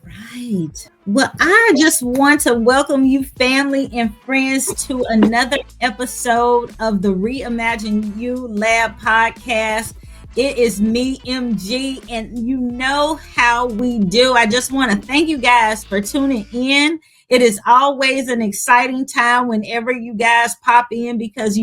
Right. Well, I just want to welcome you, family and friends, to another episode of the Reimagine You Lab podcast. It is me, MG, and you know how we do. I just want to thank you guys for tuning in. It is always an exciting time whenever you guys pop in because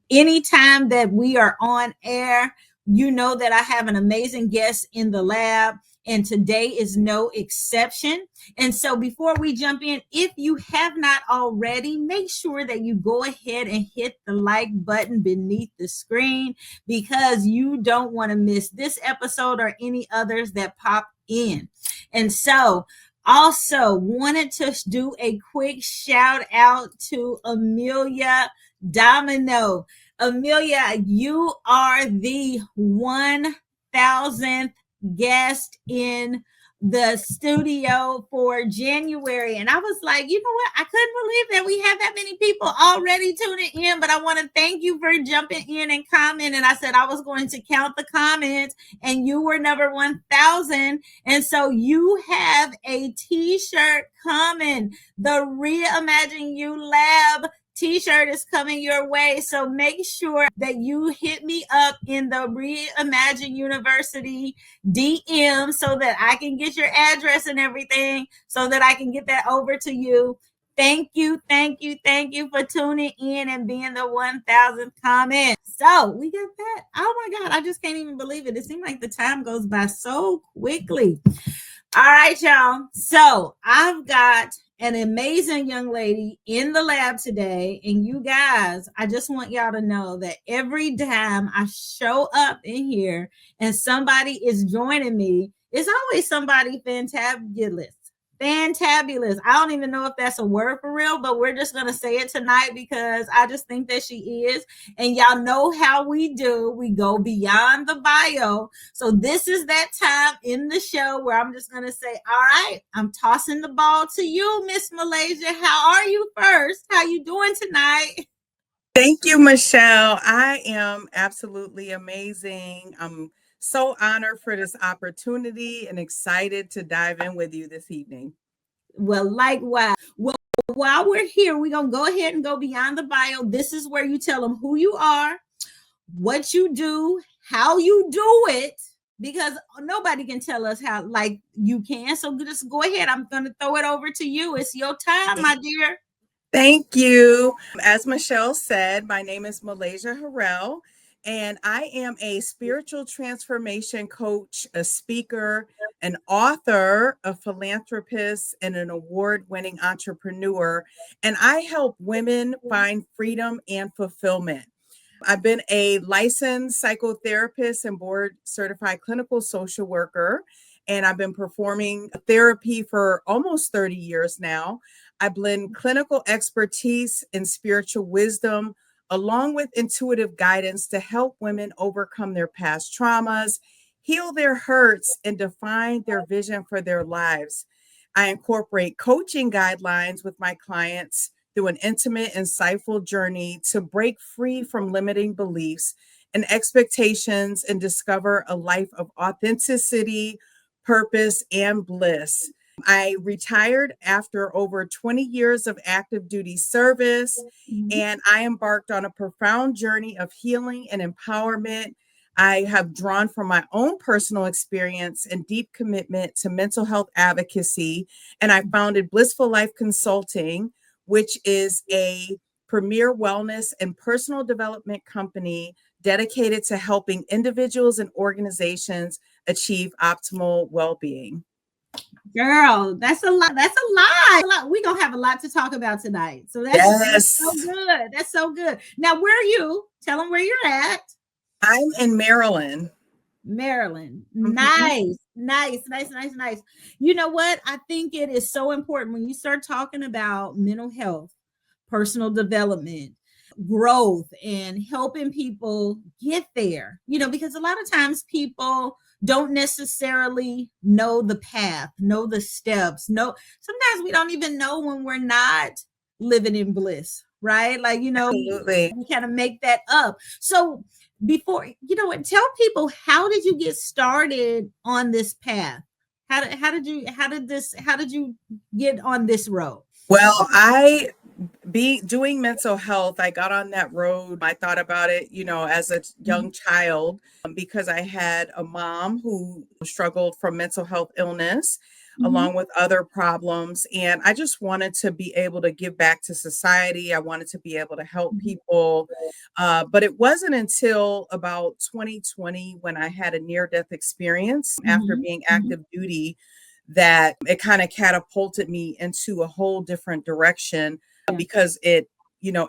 anytime that we are on air, you know that I have an amazing guest in the lab, and today is no exception. And so, before we jump in, if you have not already, make sure that you go ahead and hit the like button beneath the screen because you don't want to miss this episode or any others that pop in. And so, also wanted to do a quick shout out to Amelia Domino. Amelia, you are the 1000th guest in the studio for January. And I was like, you know what? I couldn't believe that we have that many people already tuning in. But I want to thank you for jumping in and commenting. I said I was going to count the comments, and you were number 1000. And so you have a t-shirt coming. The Reimagine You Lab t-shirt is coming your way. So make sure that you hit me up in the Reimagine University DM so that I can get your address and everything so that I can get that over to you. Thank you, thank you, thank you for tuning in and being the 1000th comment. So we got that. Oh my God, I just can't even believe it. It seems like the time goes by so quickly. All right, y'all. So I've got an amazing young lady in the lab today. And you guys, I just want y'all to know that every time I show up in here and somebody is joining me, it's always somebody fantabulous. Fantabulous. I don't even know if that's a word for real, but we're just going to say it tonight because I just think that she is. And y'all know how we do. We go beyond the bio. So this is that time in the show where I'm just going to say, all right, I'm tossing the ball to you, Miss Malaysia. How are you first? How you doing tonight? Thank you, Michelle. I am absolutely amazing. I'm so honored for this opportunity and excited to dive in with you this evening. Well, likewise. Well, while we're here, we're going to go ahead and go beyond the bio. This is where you tell them who you are, what you do, how you do it, because nobody can tell us how like you can. So just go ahead. I'm going to throw it over to you. It's your time, my dear. Thank you. As Michelle said, my name is Malaysia Harrell, and I am a spiritual transformation coach, a speaker, an author, a philanthropist, and an award-winning entrepreneur. And I help women find freedom and fulfillment. I've been a licensed psychotherapist and board certified clinical social worker, and I've been performing therapy for almost 30 years now. I blend clinical expertise and spiritual wisdom along with intuitive guidance to help women overcome their past traumas, heal their hurts, and define their vision for their lives. I incorporate coaching guidelines with my clients through an intimate, insightful journey to break free from limiting beliefs and expectations and discover a life of authenticity, purpose, and bliss. I retired after over 20 years of active duty service, and I embarked on a profound journey of healing and empowerment. I have drawn from my own personal experience and deep commitment to mental health advocacy, and I founded Blissful Life Consulting, which is a premier wellness and personal development company dedicated to helping individuals and organizations achieve optimal well-being. Girl, that's a lot. That's a lot. We're going to have a lot to talk about tonight. So that's so Yes, good. That's so good. Now, where are you? Tell them where you're at. I'm in Maryland. Maryland. Mhm. Nice, nice, nice, nice, nice. You know what? I think it is so important when you start talking about mental health, personal development, growth, and helping people get there, because a lot of times people don't necessarily know the path, know the steps. Sometimes we don't even know when we're not living in bliss, right? Like, Absolutely. we kind of make that up. So, before tell people, how did you get started on this path? How did you get on this road? Well, doing mental health, I got on that road. I thought about it, as a Mhm, young child, because I had a mom who struggled from mental health illness mhm, along with other problems. And I just wanted to be able to give back to society. I wanted to be able to help mhm, people. But it wasn't until about 2020 when I had a near death experience after mhm, being mhm. active duty that it kind of catapulted me into a whole different direction Yeah. because it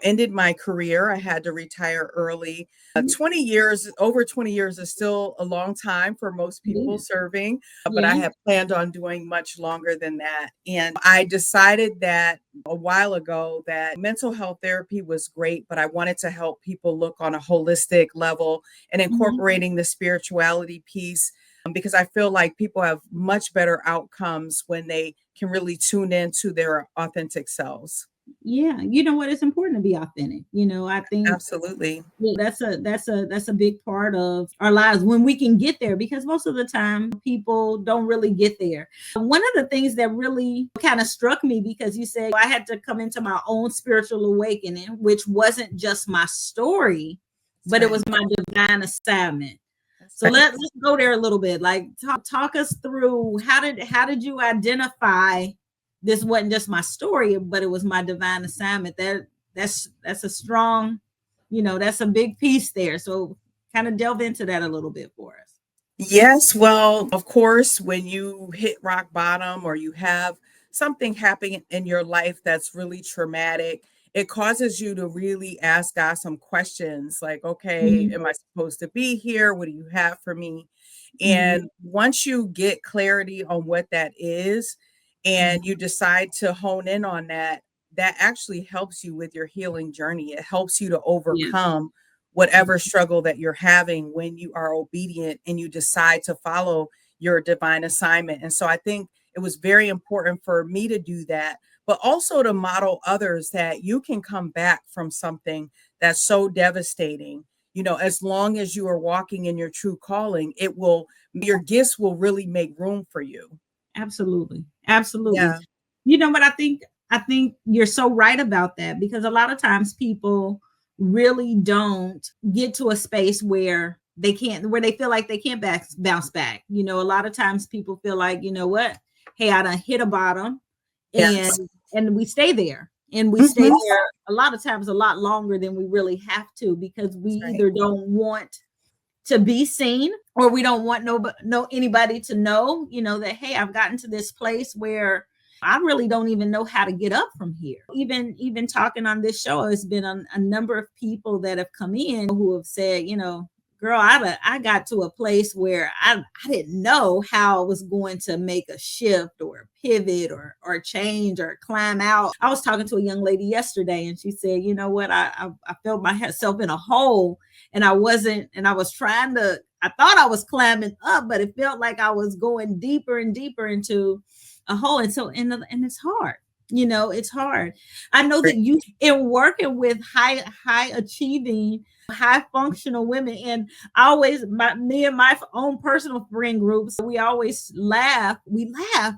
ended my career. I had to retire early. Mhm. 20 years, over 20 years is still a long time for most It people is. serving, but I Yeah. had planned on doing much longer than that. And I decided that a while ago that mental health therapy was great, but I wanted to help people look on a holistic level and Mhm. incorporating the spirituality piece because I feel like people have much better outcomes when they can really tune into their authentic selves. Yeah. You know what? It's important to be authentic. I think Absolutely. that's a big part of our lives when we can get there, because most of the time people don't really get there. One of the things that really kind of struck me, because you said I had to come into my own spiritual awakening, which wasn't just my story, That's but it was right. my divine assignment. That's So right. let's go there a little bit. Like talk us through how did you identify this wasn't just my story, but it was my divine assignment. That's a strong, that's a big piece there. So kind of delve into that a little bit for us. Yes, well, of course, when you hit rock bottom or you have something happen in your life that's really traumatic, it causes you to really ask God some questions like, okay, Mhm, am I supposed to be here? What do you have for me? mhm, And once you get clarity on what that is mhm. and you decide to hone in on that, that actually helps you with your healing journey. It helps you to Yeah. overcome whatever struggle that you're having when you are obedient and you decide to follow your divine assignment. And so I think it was very important for me to do that, but also to model others that you can come back from something that's so devastating. As long as you are walking in your true calling, your gifts will really make room for you. Absolutely. Absolutely. Yeah, But I think you're so right about that, because a lot of times people really don't get to a space where they feel like they can't bounce back. A lot of times people feel like, you know what? Hey, I done hit a bottom, and yes. we stay there. And we stay Mhm. there a lot of times a lot longer than we really have to, because we That's right. either don't want to be seen, or we don't want anybody to know, that hey, I've gotten to this place where I really don't even know how to get up from here. Even talking on this show, it's been a number of people that have come in who have said, girl, I got to a place where I didn't know how I was going to make a shift or pivot or change or climb out. I was talking to a young lady yesterday, and she said, you know what, I felt myself in a hole, and I wasn't, and I was trying to, I thought I was climbing up, but it felt like I was going deeper and deeper into a hole. And so, and it's hard. It's hard. I know that you in working with high achieving, high functional women, and I always me and my own personal friend groups, we always laugh. We laugh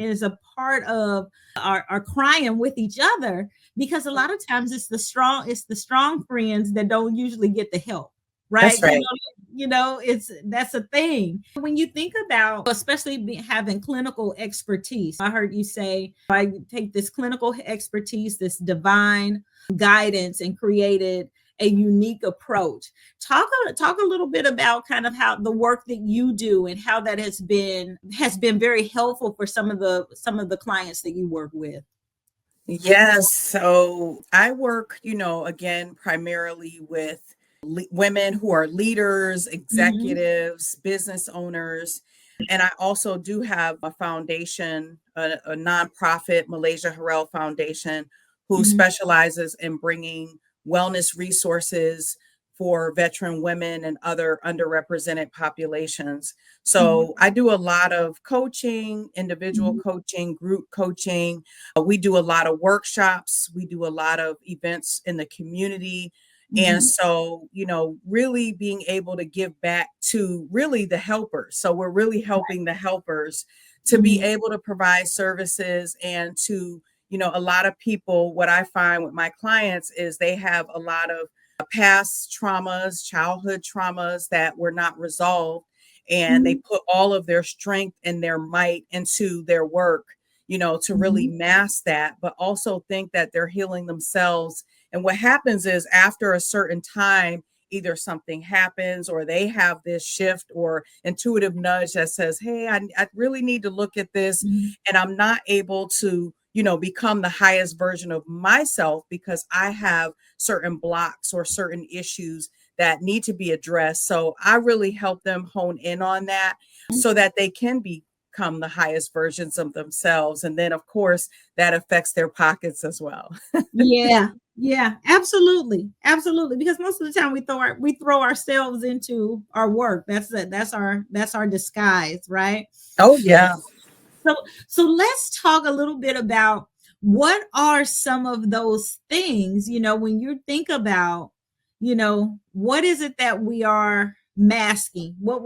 as a part of our crying with each other, because a lot of times it's the strong friends that don't usually get the help, right? That's right. It's that's a thing. When you think about, especially having clinical expertise, I heard you say, I take this clinical expertise, this divine guidance, and created a unique approach. Talk a little bit about kind of how the work that you do, and how that has been very helpful for some of the clients that you work with. Yes. So I work, again, primarily with women who are leaders, Mhm, executives, business owners. And I also do have a foundation, a nonprofit, Malaysia Harrell Foundation, who mhm, specializes in bringing wellness resources for veteran women and other underrepresented populations. mhm, So I do a lot of coaching, individual mhm, coaching, group coaching. We do a lot of workshops. We do a lot of events in the community. And so, really being able to give back to really the helpers. So we're really helping the helpers to be able to provide services and to, a lot of people, what I find with my clients is they have a lot of past traumas, childhood traumas that were not resolved. And they put all of their strength and their might into their work, to really mask that, but also think that they're healing themselves. And what happens is after a certain time, either something happens or they have this shift or intuitive nudge that says, hey, I really need to look at this. And I'm not able to, become the highest version of myself because I have certain blocks or certain issues that need to be addressed. So I really help them hone in on that so that they can become the highest versions of themselves. And then, of course, that affects their pockets as well. Yeah, absolutely. Absolutely. Because most of the time we throw ourselves into our work. That's our disguise, right? Oh, yeah. So let's talk a little bit about what are some of those things, when you think about, what is it that we are masking? What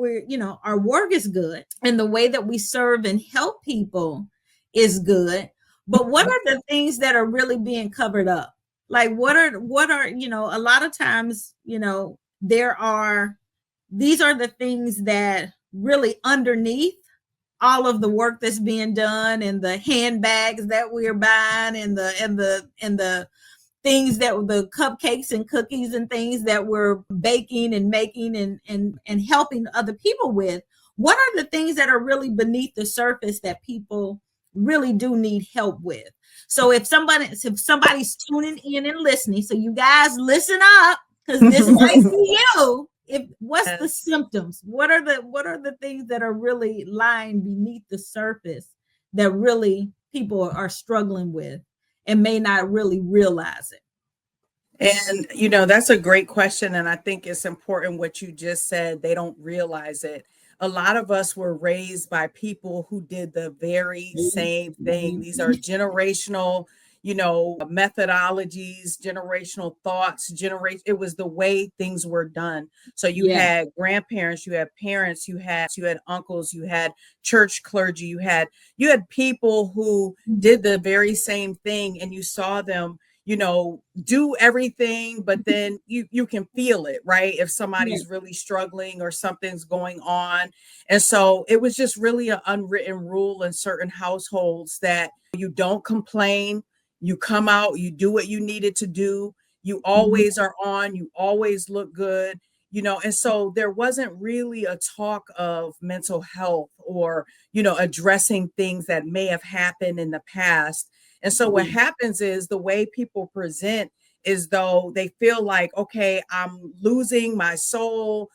our work is good and the way that we serve and help people is good. But what are the things that are really being covered up? Like what are, a lot of times, these are the things that really underneath all of the work that's being done and the handbags that we're buying and the things that the cupcakes and cookies and things that we're baking and making and helping other people with. What are the things that are really beneath the surface that people really do need help with? So if somebody's tuning in and listening, so you guys listen up because this might be you. What's the symptoms? What are the things that are really lying beneath the surface that really people are struggling with and may not really realize it? And, that's a great question. And I think it's important what you just said. They don't realize it. A lot of us were raised by people who did the very same thing. These are generational, methodologies, generational thoughts, it was the way things were done. So you had grandparents, you had parents, you had uncles, you had church clergy, you had people who did the very same thing, and you saw them do everything, but then you can feel it, right? If somebody's really struggling or something's going on. And so it was just really an unwritten rule in certain households that you don't complain, you come out, you do what you needed to do, you always are on, you always look good, and so there wasn't really a talk of mental health or, addressing things that may have happened in the past. And so what happens is the way people present is though they feel like, okay, I'm losing my soul.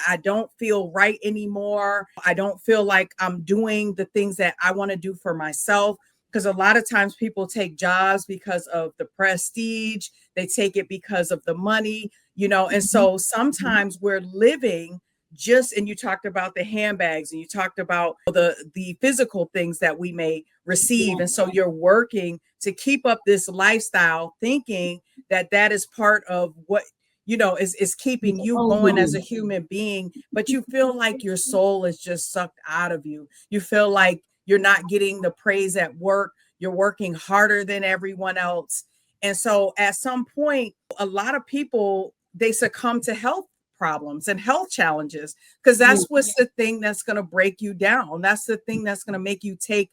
I don't feel right anymore. I don't feel like I'm doing the things that I want to do for myself. Because a lot of times people take jobs because of the prestige. They take it because of the money, and so sometimes we're living and you talked about the handbags and you talked about the physical things that we may receive. And so you're working to keep up this lifestyle thinking that is part of what is keeping you going as a human being, but you feel like your soul is just sucked out of you. You feel like you're not getting the praise at work. You're working harder than everyone else. And so at some point, a lot of people, they succumb to health problems and health challenges because that's what's the thing that's going to break you down. That's the thing that's going to make you take,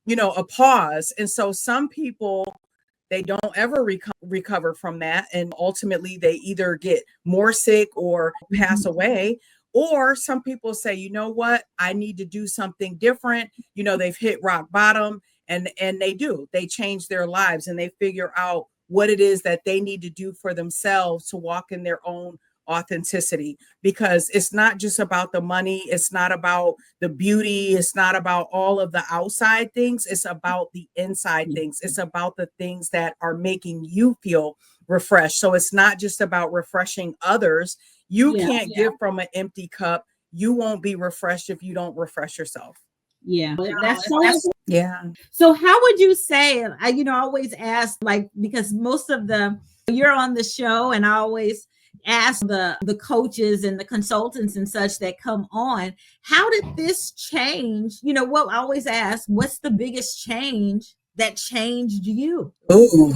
a pause. And so some people, they don't ever recover from that. And ultimately, they either get more sick or pass away. Or some people say, you know what, I need to do something different. They've hit rock bottom and they change their lives and they figure out what it is that they need to do for themselves to walk in their own authenticity, because it's not just about the money. It's not about the beauty. It's not about all of the outside things. It's about the inside things. It's about the things that are making you feel refreshed. So it's not just about refreshing others. You can't give from an empty cup. You won't be refreshed if you don't refresh yourself. That's so So how would you say, I always ask, like, because most of you're on the show and I always ask the coaches and the consultants and such that come on, how did this change? What I always ask, what's the biggest change that changed you? Ooh,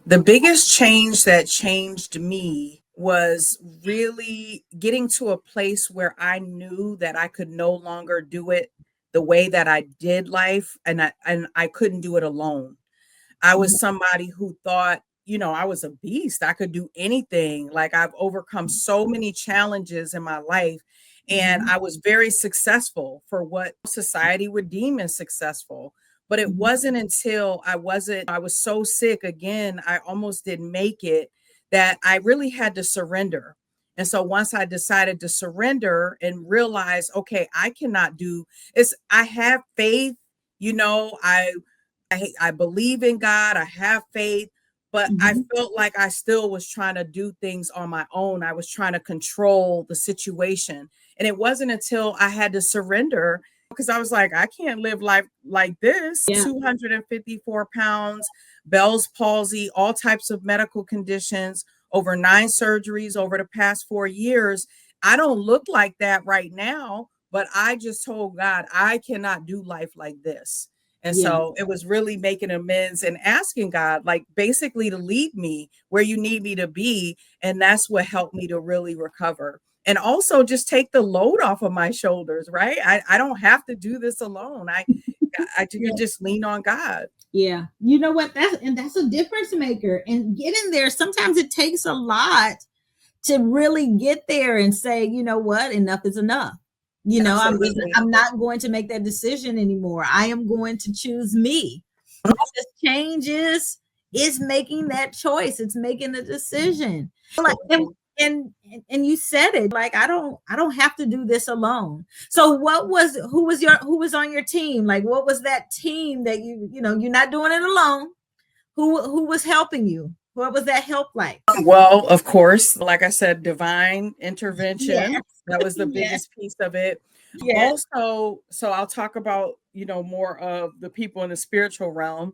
the biggest change that changed me was really getting to a place where I knew that I could no longer do it the way that I did life, and I couldn't do it alone. I was somebody who thought, I was a beast. I could do anything. Like, I've overcome so many challenges in my life, and Mhm. I was very successful for what society would deem as successful. But it Mhm. wasn't until I was so sick again, I almost didn't make it, that I really had to surrender. And so once I decided to surrender and realize, okay, I cannot do I have faith, you know, I believe in God, I have faith, but I Mhm. felt like I still was trying to do things on my own. I was trying to control the situation. And it wasn't until I had to surrender, because I was like, I can't live life like this. Yeah. 254 pounds, Bell's palsy, all types of medical conditions, over 9 surgeries over the past 4 years. I don't look like that right now, but I just told God, I cannot do life like this. And Yeah. so it was really making amends and asking God, like, basically to lead me where you need me to be. And that's what helped me to really recover. And also just take the load off of my shoulders, right? I don't have to do this alone. I can Yeah. just lean on God. Yeah. You know what? That's a difference maker. And getting there, sometimes it takes a lot to really get there and say, you know what, enough is enough. Absolutely. I'm not going to make that decision anymore. I am going to choose me. This change is making that choice. It's making a decision. Like, Absolutely. and you said it, like, I don't have to do this alone. So who was on your team? Like, what was that team that you're not doing it alone? Who was helping you? What was that help like? Well, of course, like I said, divine intervention. Yes. That was the Yes. biggest piece of it. Yes. Also, so I'll talk about, more of the people in the spiritual realm.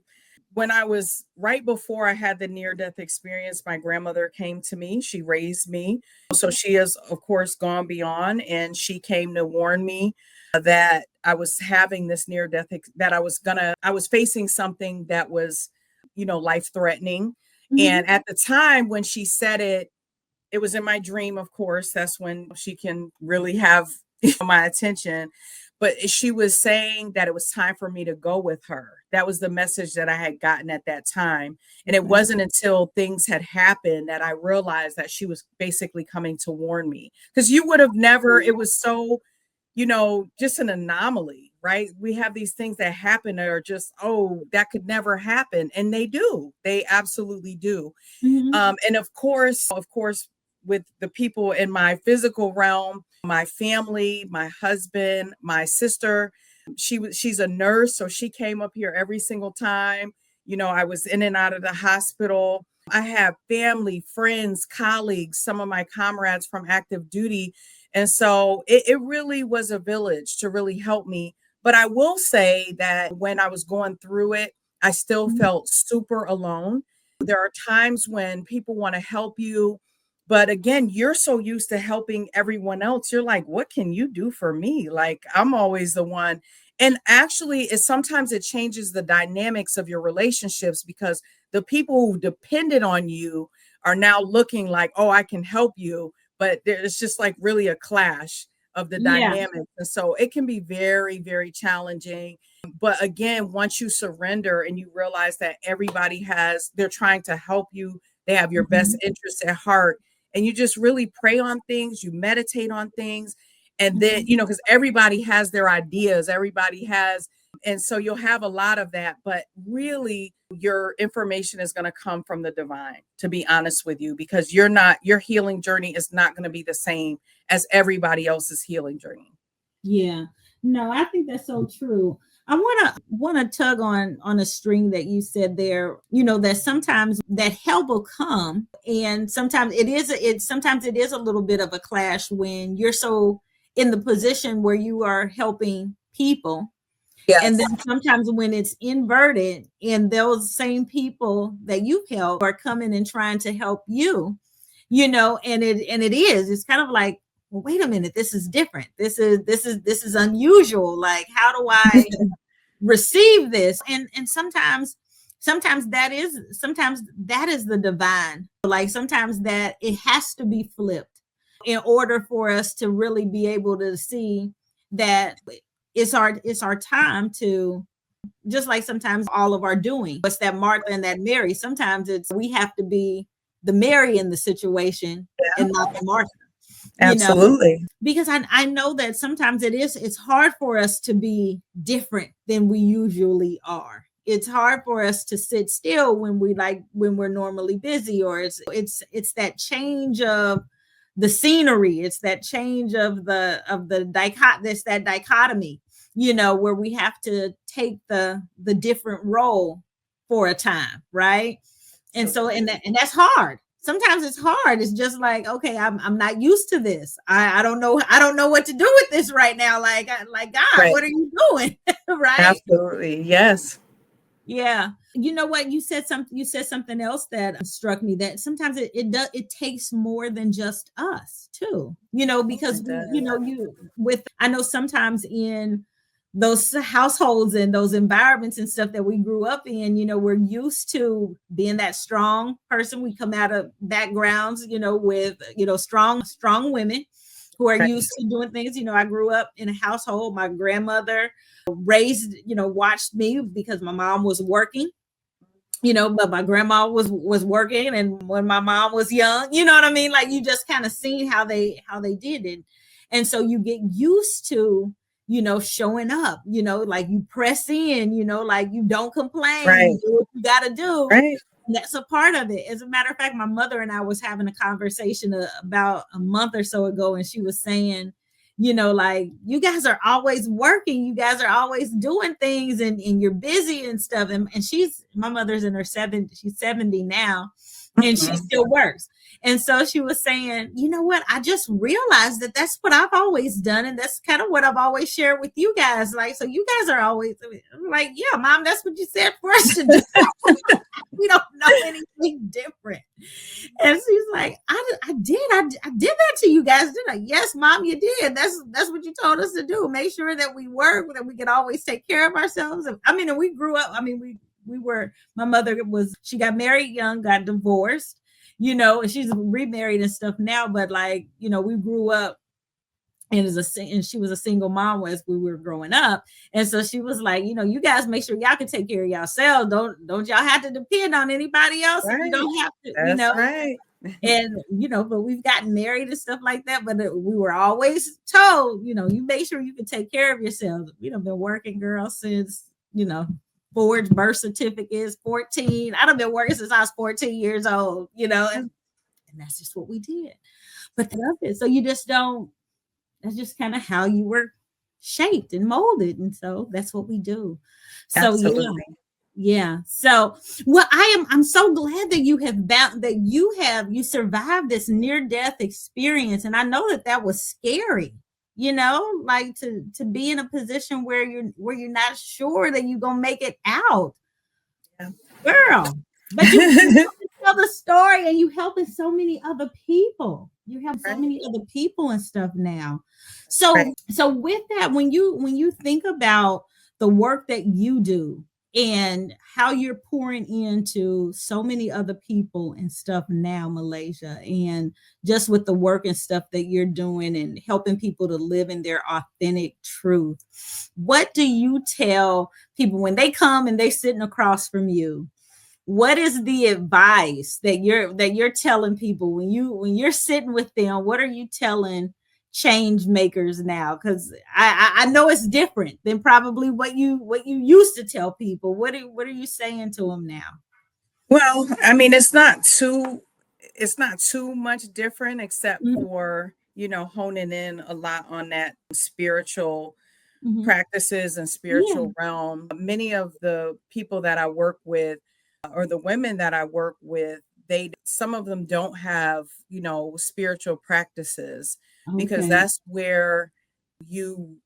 When I was right before I had the near death experience, my grandmother came to me. She raised me. So she has, of course, gone beyond, and she came to warn me that I was having this near death, that I was facing something that was, life threatening. Mhm. And at the time when she said it, it was in my dream, of course. That's when she can really have my attention. But she was saying that it was time for me to go with her. That was the message that I had gotten at that time. And it Okay. wasn't until things had happened that I realized that she was basically coming to warn me. Because you would have never, it was so, just an anomaly, right? We have these things that happen that are just, oh, that could never happen. And they do. They absolutely do. Mhm. And of course, with the people in my physical realm, my family, my husband, my sister, she's a nurse, so she came up here every single time. I was in and out of the hospital. I have family, friends, colleagues, some of my comrades from active duty. And so it really was a village to really help me. But I will say that when I was going through it, I still Mhm. felt super alone. There are times when people want to help you, but again, you're so used to helping everyone else. You're like, what can you do for me? Like, I'm always the one. And actually, sometimes it changes the dynamics of your relationships, because the people who depended on you are now looking like, oh, I can help you. But there's just like really a clash of the Yeah. dynamics. And so it can be very, very challenging. But again, once you surrender and you realize that they're trying to help you, they have your best Mhm. interests at heart, and you just really pray on things, you meditate on things. And then, Mhm. because everybody has their ideas, and so you'll have a lot of that. But really, your information is going to come from the divine, to be honest with you, because your healing journey is not going to be the same as everybody else's healing journey. Yeah. No, I think that's so true. I wanna tug on a string that you said there, that sometimes that help will come, and sometimes it is a little bit of a clash when you're so in the position where you are helping people. And Yes. then sometimes when it's inverted and those same people that you've helped are coming and trying to help you, it's kind of like, well, wait a minute, this is different. This is unusual. Like, how do I receive this? And sometimes that is the divine. Like, sometimes that it has to be flipped in order for us to really be able to see that it's our time to, just like sometimes all of our doing. It's that Martha and that Mary. Sometimes it's we have to be the Mary in the situation Yeah, and not the Martha. absolutely. Because I know that sometimes it's hard for us to be different than we usually are. It's hard for us to sit still when we're normally busy, or it's that change of the scenery. It's that change of that dichotomy, where we have to take the different role for a time, right? And so and that's hard. Sometimes it's hard. It's just like, okay, I'm not used to this. I don't know what to do with this right now. Like, God, Right. what are you doing? Right? Absolutely. Yes. Yeah. You know what? You said something else that struck me, that sometimes it takes more than just us too. It Because does. I know sometimes in those households and those environments and stuff that we grew up in, we're used to being that strong person. We come out of backgrounds, with, strong women who are Right. used to doing things. I grew up in a household. My grandmother watched me because my mom was working, but my grandma was working, and when my mom was young, you know what I mean? Like, you just kind of seen how they did it. And so you get used to, showing up, like you press in, like you don't complain, Right. you do what you got to do. Right. And that's a part of it. As a matter of fact, my mother and I was having a conversation about a month or so ago, and she was saying, like, you guys are always working, you guys are always doing things, and you're busy and stuff. And my mother's in her 70s, she's 70 now, and she Mhm. still works. And so she was saying, you know what? I just realized that that's what I've always done. And that's kind of what I've always shared with you guys. Like, so you guys are always, I'm like, yeah, mom, that's what you said for us to do. We don't know anything different. And she's like, I did that to you guys, didn't I? Yes, mom, you did. That's what you told us to do. Make sure that we work, that we could always take care of ourselves. And we grew up. My mother she got married young, got divorced, and she's remarried and stuff now. But, like, we grew up, and she was a single mom as we were growing up. And so she was like, you guys make sure y'all can take care of yourselves. Don't y'all have to depend on anybody else if you Right. don't have to, That's right. and but we've gotten married and stuff like that. But we were always told, you make sure you can take care of yourselves. Been working, girl, since forged birth certificates, 14. I've been working since I was 14 years old, and that's just what we did. But they love it. So you just don't, that's just kind of how you were shaped and molded. And so that's what we do. So yeah. Absolutely. Yeah. So, well, I'm so glad that you survived this near death experience. And I know that was scary, like to be in a position where you're not sure that you're going to make it out, Yeah. girl. But you tell the story, and you helping so many other people. You have so Right. many other people and stuff now. Right. So with that, when you think about the work that you do and how you're pouring into so many other people and stuff now, Malaysia, and just with the work and stuff that you're doing and helping people to live in their authentic truth, what do you tell people when they come and they sitting across from you? What is the advice that you're telling people when you're sitting with them? What are you telling change makers now? Because I know it's different than probably what you used to tell people. What are you saying to them now? Well, I mean, it's not too much different, except Mhm, for, honing in a lot on that spiritual mhm. practices and Yeah. spiritual realm. Many of the people that I work with, or the women that I work with, some of them don't have, spiritual practices, because Okay. that's where you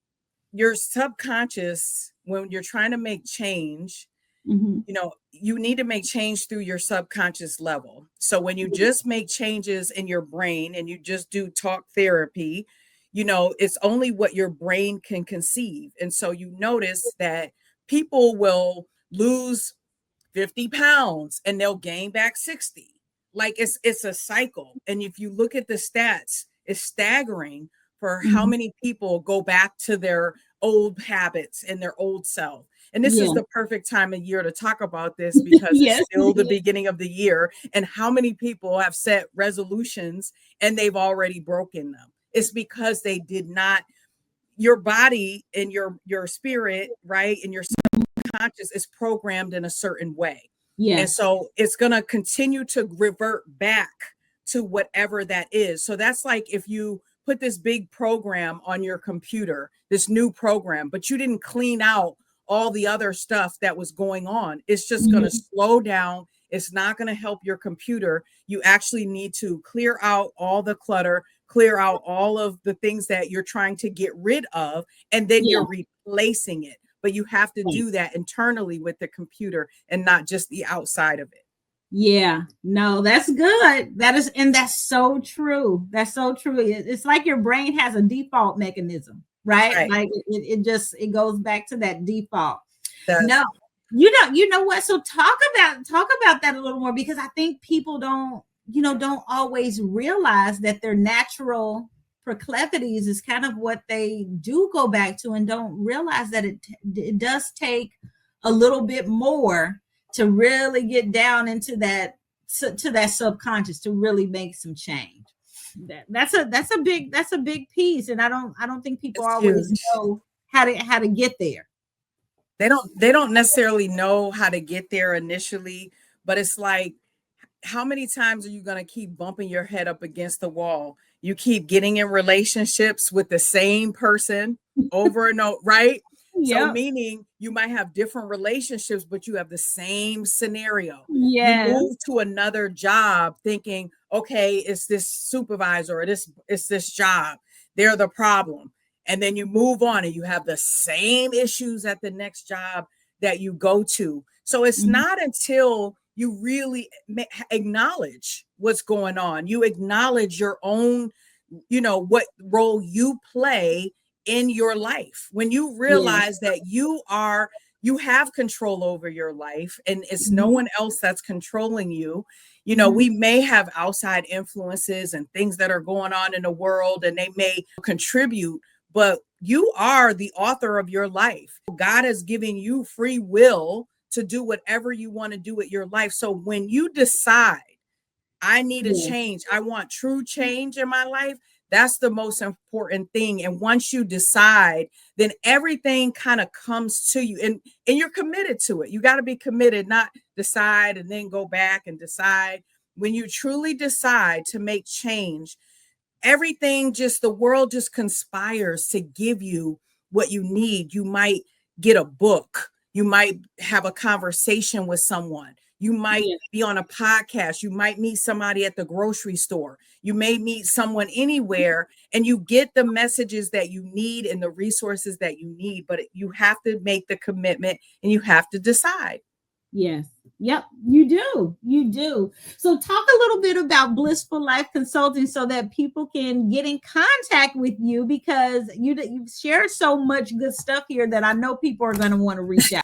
your subconscious, when you're trying to make change, Mm-hmm. You need to make change through your subconscious level. So when you just make changes in your brain and you just do talk therapy, it's only what your brain can conceive. And so you notice that people will lose 50 pounds and they'll gain back 60. Like it's a cycle. And if you look at the stats, it's staggering for how Mm-hmm. many people go back to their old habits and their old self. And this is Yeah. the perfect time of year to talk about this because it's Yes. still the beginning of the year. And how many people have set resolutions and they've already broken them? It's because they did not. Your body and your spirit, right, and your subconscious is programmed in a certain way. And Yes. so it's going to continue to revert back to whatever that is. So that's like if you put this big program on your computer, this new program, but you didn't clean out all the other stuff that was going on. It's just going to Mm-hmm. slow down. It's not going to help your computer. You actually need to clear out all the clutter, clear out all of the things that you're trying to get rid of, and then Yeah. you're replacing it. But you have to do that internally with the computer and not just the outside of it. Yeah, no, that's good. That is, and that's so true. That's so true. It's like your brain has a default mechanism, right? Right. Like it just it goes back to that default. No, Does. you know what? So talk about that a little more because I think people don't always realize that their natural proclivities is kind of what they do go back to and don't realize that it does take a little bit more to really get down into to that subconscious to really make some change. That's a big piece, and I don't think people It's always huge. know how to get there. They don't necessarily know how to get there initially, but it's like, how many times are you going to keep bumping your head up against the wall? You keep getting in relationships with the same person over and over, right? So Yep. meaning you might have different relationships, but you have the same scenario. You Yes. move to another job thinking, okay, it's this supervisor or it's this job. They're the problem. And then you move on and you have the same issues at the next job that you go to. So it's Mhm. not until you really acknowledge what's going on, you acknowledge your own, what role you play in your life. When you Yeah. realize that you have control over your life and it's no Mhm. one else that's controlling you. Mhm. We may have outside influences and things that are going on in the world and they may contribute, but you are the author of your life. God has given you free will to do whatever you want to do with your life. So when you decide, I need a Yes. change, I want true change in my life, that's the most important thing. And once you decide, then everything kind of comes to you and you're committed to it. You got to be committed, not decide and then go back and decide. When you truly decide to make change, everything, just the world just conspires to give you what you need. You might get a book, you might have a conversation with someone, you might Yeah. be on a podcast, you might meet somebody at the grocery store, you may meet someone anywhere, and you get the messages that you need and the resources that you need. But you have to make the commitment and you have to decide. Yes. Yep. You do. You do. So talk a little bit about Blissful Life Consulting so that people can get in contact with you because you've shared so much good stuff here that I know people are going to want to reach out.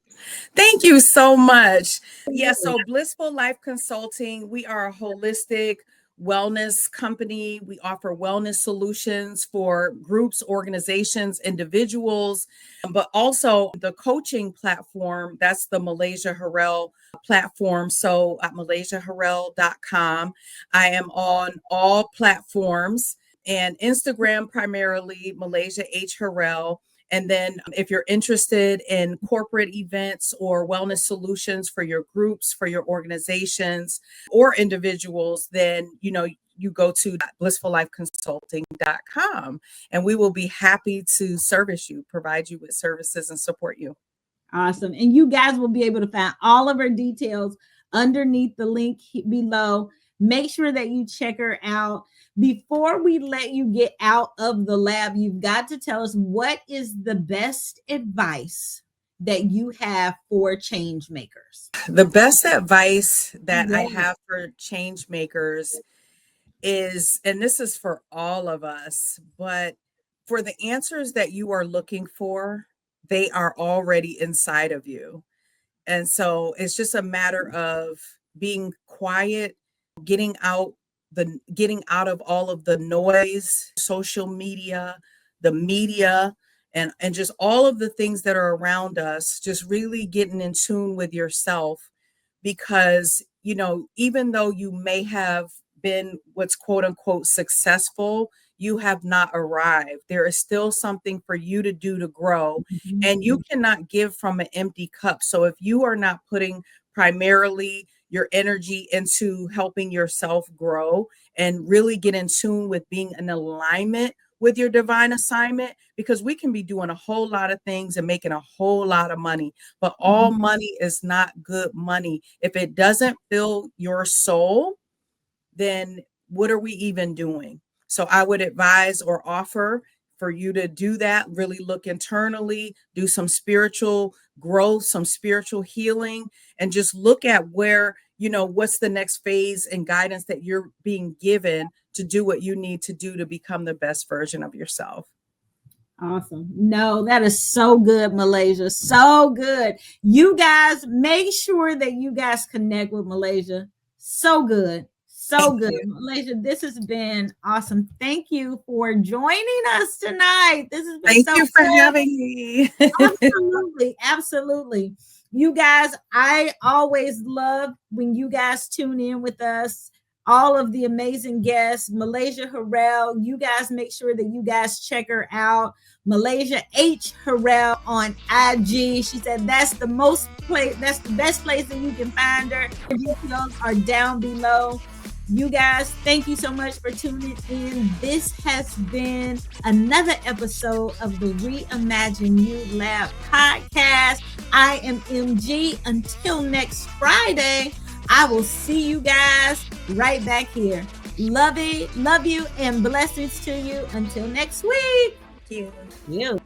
Thank you so much. Yeah, so Blissful Life Consulting, we are a holistic wellness company. We offer wellness solutions for groups, organizations, individuals, but also the coaching platform. That's the Malaysia Harrell platform. So at malaysiaharrell.com, I am on all platforms and Instagram primarily, Malaysia H. Harrell. And then if you're interested in corporate events or wellness solutions for your groups, for your organizations or individuals, then, you go to blissfullifeconsulting.com and we will be happy to service you, provide you with services and support you. Awesome. And you guys will be able to find all of her details underneath the link below. Make sure that you check her out. Before we let you get out of the lab, you've got to tell us what is the best advice that you have for change makers? The best advice that I Yeah. have for change makers is, and this is for all of us, but for the answers that you are looking for, they are already inside of you. And so it's just a matter of being quiet, getting out getting out of all of the noise, social media, the media, and just all of the things that are around us, just really getting in tune with yourself. Because, even though you may have been what's quote unquote successful, you have not arrived. There is still something for you to do to grow, and you cannot give from an empty cup. So if you are not putting primarily your energy into helping yourself grow and really get in tune with being in alignment with your divine assignment, because we can be doing a whole lot of things and making a whole lot of money, but all money is not good money. If it doesn't fill your soul, then what are we even doing? So I would advise or offer for you to do that, really look internally, do some spiritual growth, some spiritual healing, and just look at where, what's the next phase and guidance that you're being given to do what you need to do to become the best version of yourself. Awesome. No, that is so good, Malaysia. So good. You guys make sure that you guys connect with Malaysia. So good. So good. Malaysia, this has been awesome. Thank you for joining us tonight. This has been Thank so you for cool. having me. Absolutely. Absolutely. You guys, I always love when you guys tune in with us. All of the amazing guests, Malaysia Harrell. You guys make sure that you guys check her out. Malaysia H Harrell on IG. She said that's the best place that you can find her. Her details are down below. You guys, thank you so much for tuning in. This has been another episode of the Reimagine You Lab podcast. I am MG. Until next Friday, I will see you guys right back here. Love you, and blessings to you. Until next week. Thank you. Yeah.